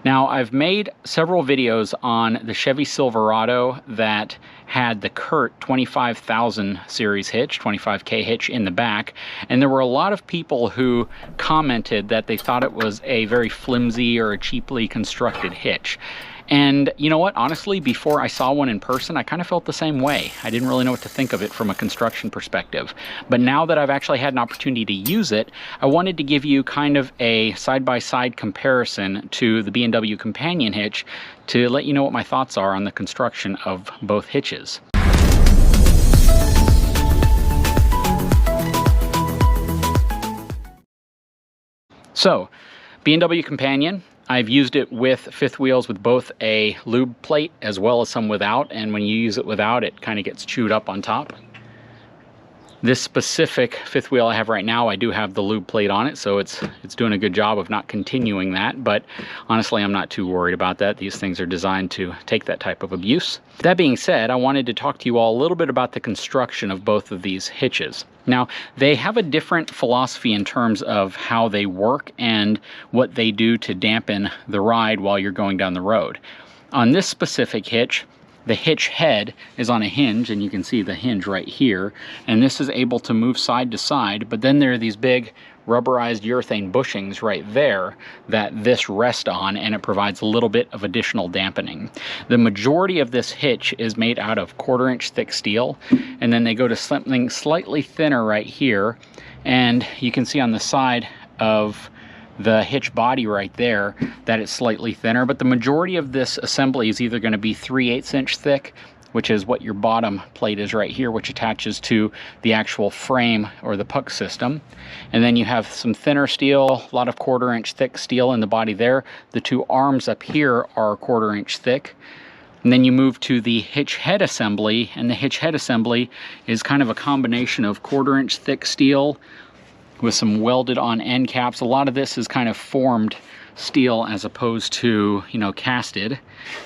Now, I've made several videos on the Chevy Silverado that had the Curt 25,000 series hitch, 25K hitch in the back, and there were a lot of people who commented that they thought it was a very flimsy or a cheaply constructed hitch. And you know what, honestly, before I saw one in person, I kind of felt the same way. I didn't really know what to think of it from a construction perspective. But now that I've actually had an opportunity to use it, I wanted to give you kind of a side-by-side comparison to the B&W companion hitch to let you know what my thoughts are on the construction of both hitches. So, B&W companion, I've used it with fifth wheels with both a lube plate as well as some without, and when you use it without, it kind of gets chewed up on top. This specific fifth wheel I have right now, I do have the lube plate on it, so it's doing a good job of not continuing that, but honestly, I'm not too worried about that. These things are designed to take that type of abuse. That being said, I wanted to talk to you all a little bit about the construction of both of these hitches. Now, they have a different philosophy in terms of how they work and what they do to dampen the ride while you're going down the road. On this specific hitch, the hitch head is on a hinge, and you can see the hinge right here, and this is able to move side to side, but then there are these big rubberized urethane bushings right there that this rests on, and it provides a little bit of additional dampening. The majority of this hitch is made out of 1/4 inch thick steel, and then they go to something slightly thinner right here, and you can see on the side of the hitch body right there that it's slightly thinner, but the majority of this assembly is either going to be 3/8 inch thick, which is what your bottom plate is right here, which attaches to the actual frame or the puck system. And then you have some thinner steel, a lot of 1/4 inch thick steel in the body there. The two arms up here are 1/4 inch thick. And then you move to the hitch head assembly, and the hitch head assembly is kind of a combination of 1/4 inch thick steel with some welded on end caps. A lot of this is kind of formed steel as opposed to, you know, casted.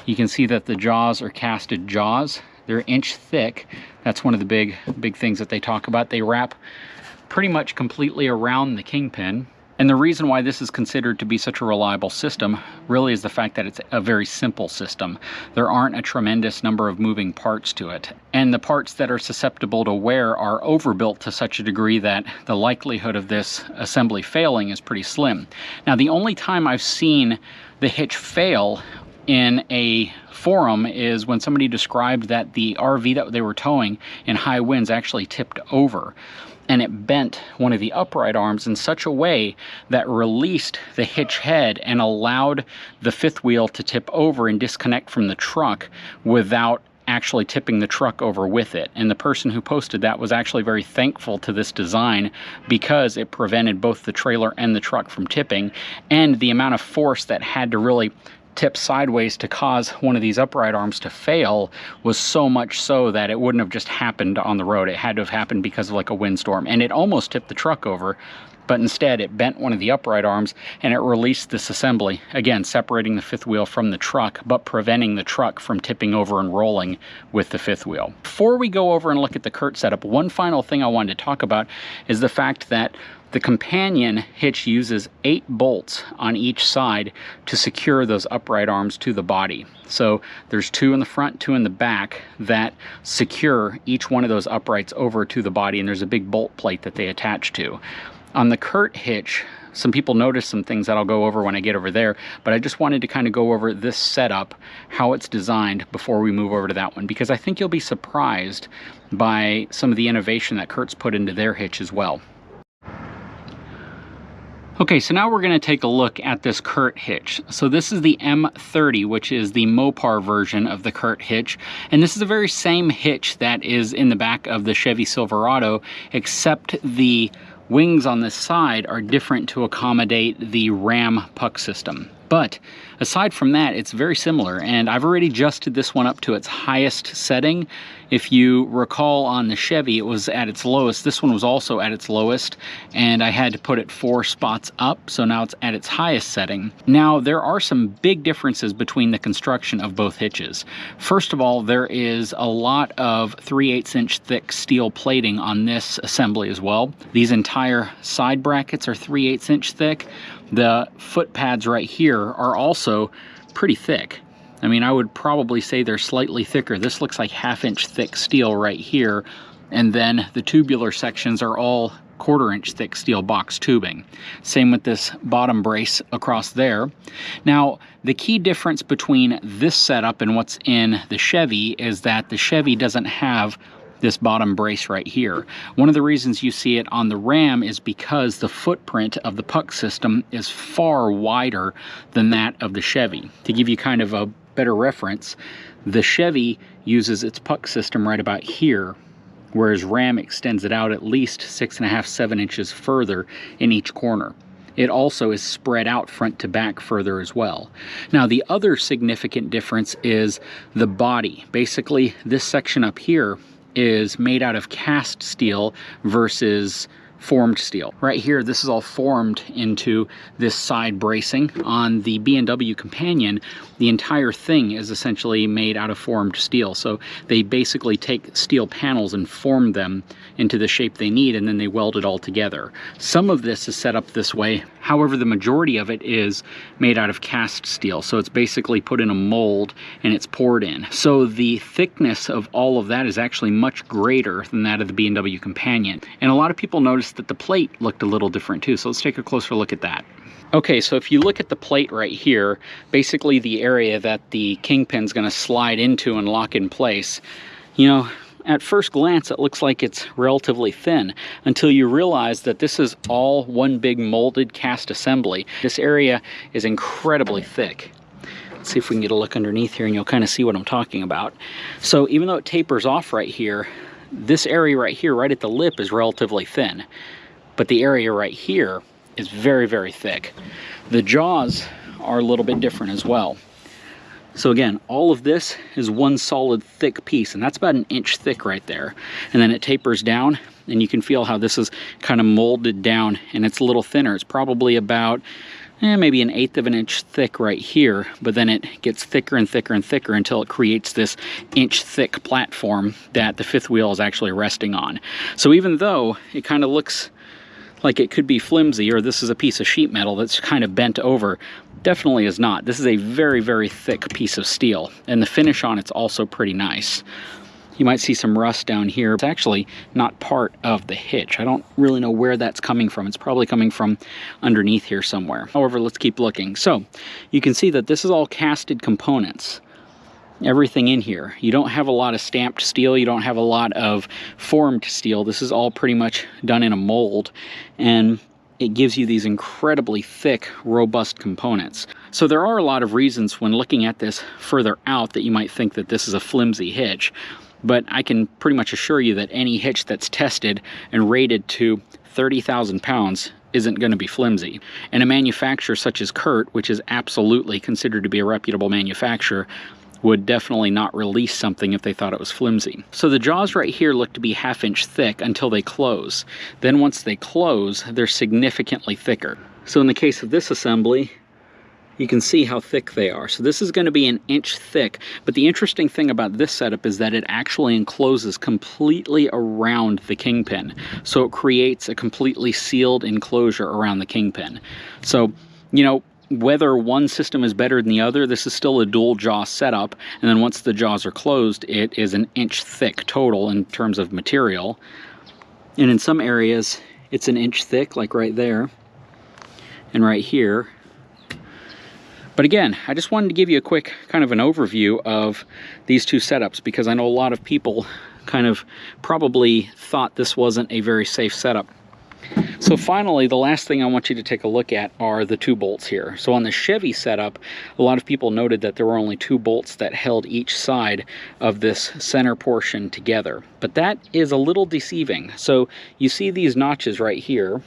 You can see that the jaws are casted jaws. They're inch thick. That's one of the big things that they talk about. They wrap pretty much completely around the kingpin. And the reason why this is considered to be such a reliable system really is the fact that it's a very simple system. There aren't a tremendous number of moving parts to it. And the parts that are susceptible to wear are overbuilt to such a degree that the likelihood of this assembly failing is pretty slim. Now, the only time I've seen the hitch fail in a forum is when somebody described that the RV that they were towing in high winds actually tipped over, and it bent one of the upright arms in such a way that released the hitch head and allowed the fifth wheel to tip over and disconnect from the truck without actually tipping the truck over with it. And the person who posted that was actually very thankful to this design because it prevented both the trailer and the truck from tipping, and the amount of force that had to really tip sideways to cause one of these upright arms to fail was so much so that it wouldn't have just happened on the road. It had to have happened because of like a windstorm, and it almost tipped the truck over, but instead it bent one of the upright arms and it released this assembly, again separating the fifth wheel from the truck but preventing the truck from tipping over and rolling with the fifth wheel. Before we go over and look at the Curt setup, one final thing I wanted to talk about is the fact that the companion hitch uses 8 bolts on each side to secure those upright arms to the body. So there's 2 in the front, 2 in the back that secure each one of those uprights over to the body, and there's a big bolt plate that they attach to. On the Curt hitch, some people noticed some things that I'll go over when I get over there, but I just wanted to kind of go over this setup, how it's designed, before we move over to that one, because I think you'll be surprised by some of the innovation that Curt's put into their hitch as well. Okay, so now we're going to take a look at this Curt hitch. So this is the M30, which is the Mopar version of the Curt hitch. And this is the very same hitch that is in the back of the Chevy Silverado, except the wings on this side are different to accommodate the Ram puck system. But aside from that, it's very similar, and I've already adjusted this one up to its highest setting. If you recall, on the Chevy, it was at its lowest. This one was also at its lowest, and I had to put it 4 spots up, so now it's at its highest setting. Now, there are some big differences between the construction of both hitches. First of all, there is a lot of 3/8 inch thick steel plating on this assembly as well. These entire side brackets are 3/8 inch thick. The foot pads right here are also pretty thick. I mean, I would probably say they're slightly thicker. This looks like 1/2 inch thick steel right here. And then the tubular sections are all 1/4 inch thick steel box tubing. Same with this bottom brace across there. Now, the key difference between this setup and what's in the Chevy is that the Chevy doesn't have this bottom brace right here. One of the reasons you see it on the Ram is because the footprint of the puck system is far wider than that of the Chevy. To give you kind of a better reference, the Chevy uses its puck system right about here, whereas Ram extends it out at least 6.5, 7 inches further in each corner. It also is spread out front to back further as well. Now, the other significant difference is the body. Basically, this section up here is made out of cast steel versus formed steel. Right here, this is all formed into this side bracing. On the B&W Companion, the entire thing is essentially made out of formed steel. So they basically take steel panels and form them into the shape they need, and then they weld it all together. Some of this is set up this way. However, the majority of it is made out of cast steel. So it's basically put in a mold and it's poured in. So the thickness of all of that is actually much greater than that of the B&W Companion. And a lot of people noticed that the plate looked a little different too. So let's take a closer look at that. Okay, so if you look at the plate right here, basically the area that the kingpin's going to slide into and lock in place, you know, at first glance it looks like it's relatively thin until you realize that this is all one big molded cast assembly. This area is incredibly thick. Let's see if we can get a look underneath here and you'll kind of see what I'm talking about. So even though it tapers off right here, this area right here, right at the lip, is relatively thin. But the area right here is very, very thick. The jaws are a little bit different as well. So again, all of this is one solid thick piece, and that's about 1 inch thick right there. And then it tapers down, and you can feel how this is kind of molded down, and it's a little thinner. It's probably about maybe 1/8 of an inch thick right here, but then it gets thicker and thicker and thicker until it creates this inch thick platform that the fifth wheel is actually resting on. So even though it kind of looks like it could be flimsy, or this is a piece of sheet metal that's kind of bent over, definitely is not. This is a very, very thick piece of steel, and the finish on it's also pretty nice. You might see some rust down here. It's actually not part of the hitch. I don't really know where that's coming from. It's probably coming from underneath here somewhere. However, let's keep looking. So you can see that this is all casted components. Everything in here. You don't have a lot of stamped steel. You don't have a lot of formed steel. This is all pretty much done in a mold, and it gives you these incredibly thick, robust components. So there are a lot of reasons when looking at this further out that you might think that this is a flimsy hitch. But I can pretty much assure you that any hitch that's tested and rated to 30,000 pounds isn't going to be flimsy. And a manufacturer such as Curt, which is absolutely considered to be a reputable manufacturer, would definitely not release something if they thought it was flimsy. So the jaws right here look to be 1/2 inch thick until they close. Then once they close, they're significantly thicker. So in the case of this assembly, you can see how thick they are. So this is going to be 1 inch thick, but the interesting thing about this setup is that it actually encloses completely around the kingpin. So it creates a completely sealed enclosure around the kingpin. So, you know, whether one system is better than the other, this is still a dual jaw setup, and then once the jaws are closed, it is 1 inch thick total in terms of material. And in some areas, it's 1 inch thick, like right there, and right here. But again, I just wanted to give you a quick kind of an overview of these two setups, because I know a lot of people kind of probably thought this wasn't a very safe setup. So finally, the last thing I want you to take a look at are the 2 bolts here. So on the Chevy setup, a lot of people noted that there were only 2 bolts that held each side of this center portion together. But that is a little deceiving. So you see these notches right here.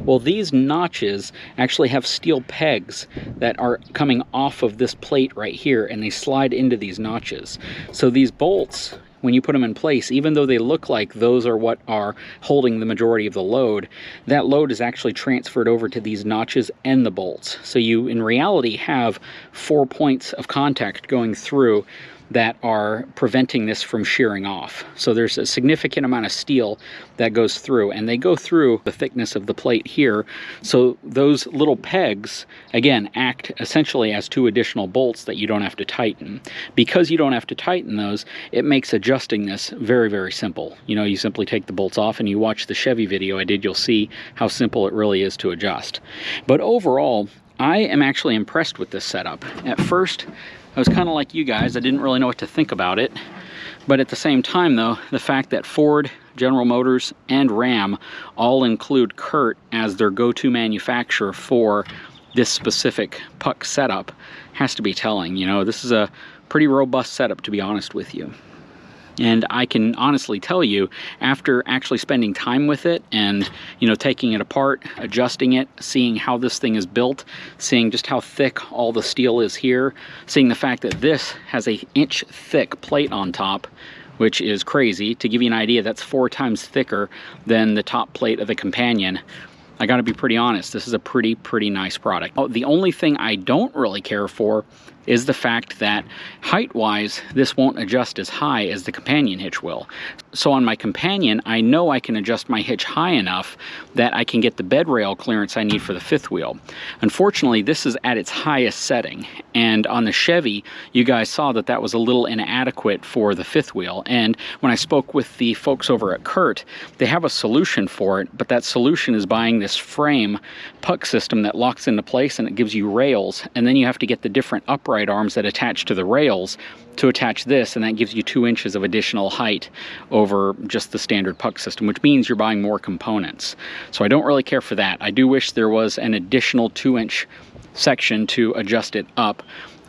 Well, these notches actually have steel pegs that are coming off of this plate right here, and they slide into these notches. So these bolts, when you put them in place, even though they look like those are what are holding the majority of the load, that load is actually transferred over to these notches and the bolts. So you, in reality, have 4 points of contact going through that are preventing this from shearing off. So there's a significant amount of steel that goes through, and they go through the thickness of the plate here. So those little pegs, again, act essentially as 2 additional bolts that you don't have to tighten. Because you don't have to tighten those, it makes adjusting this very, very simple. You know, you simply take the bolts off, and you watch the Chevy video I did, you'll see how simple it really is to adjust. But overall, I am actually impressed with this setup. At first, I was kind of like you guys. I didn't really know what to think about it. But at the same time, though, the fact that Ford, General Motors, and Ram all include Curt as their go-to manufacturer for this specific puck setup has to be telling. You know, this is a pretty robust setup, to be honest with you. And I can honestly tell you, after actually spending time with it and, you know, taking it apart, adjusting it, seeing how this thing is built, seeing just how thick all the steel is here, seeing the fact that this has a inch thick plate on top, which is crazy. To give you an idea, that's 4 times thicker than the top plate of the Companion. I gotta be pretty honest, this is a pretty nice product. Oh, the only thing I don't really care for is the fact that height-wise, this won't adjust as high as the Companion hitch will. So on my Companion, I know I can adjust my hitch high enough that I can get the bed rail clearance I need for the 5th wheel. Unfortunately, this is at its highest setting, and on the Chevy, you guys saw that that was a little inadequate for the 5th wheel. And when I spoke with the folks over at Curt, they have a solution for it, but that solution is buying this frame puck system that locks into place, and it gives you rails, and then you have to get the different upright arms that attach to the rails to attach this, and that gives you 2 inches of additional height over just the standard puck system, which means you're buying more components. So I don't really care for that. I do wish there was an additional 2-inch section to adjust it up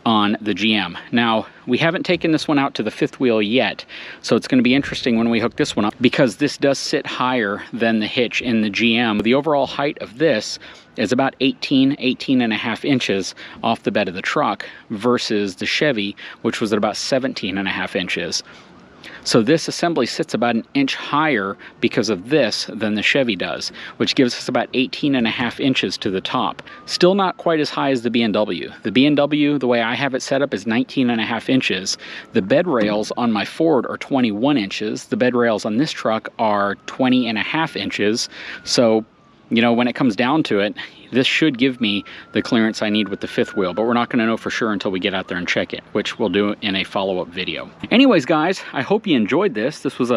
on the GM. Now, we haven't taken this one out to the 5th wheel yet, so it's going to be interesting when we hook this one up, because this does sit higher than the hitch in the GM. The overall height of this is about 18 and a half inches off the bed of the truck versus the Chevy, which was at about 17 and a half inches. So this assembly sits about an inch higher because of this than the Chevy does, which gives us about 18 and a half inches to the top. Still not quite as high as the B&W. The B&W, the way I have it set up, is 19 and a half inches. The bed rails on my Ford are 21 inches. The bed rails on this truck are 20 and a half inches. So, you know, when it comes down to it, this should give me the clearance I need with the 5th wheel, but we're not going to know for sure until we get out there and check it, which we'll do in a follow-up video. Anyways, guys, I hope you enjoyed this. This was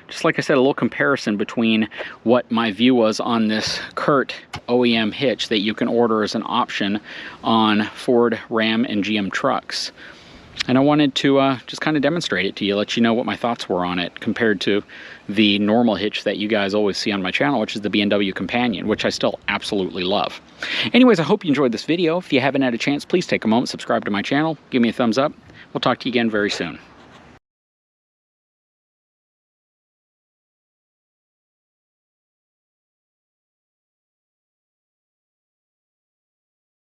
just like I said, a little comparison between what my view was on this Curt OEM hitch that you can order as an option on Ford, Ram, and GM trucks. And I wanted to just kind of demonstrate it to you, let you know what my thoughts were on it compared to the normal hitch that you guys always see on my channel, which is the B&W Companion, which I still absolutely love. Anyways, I hope you enjoyed this video. If you haven't had a chance, please take a moment, subscribe to my channel, give me a thumbs up. We'll talk to you again very soon.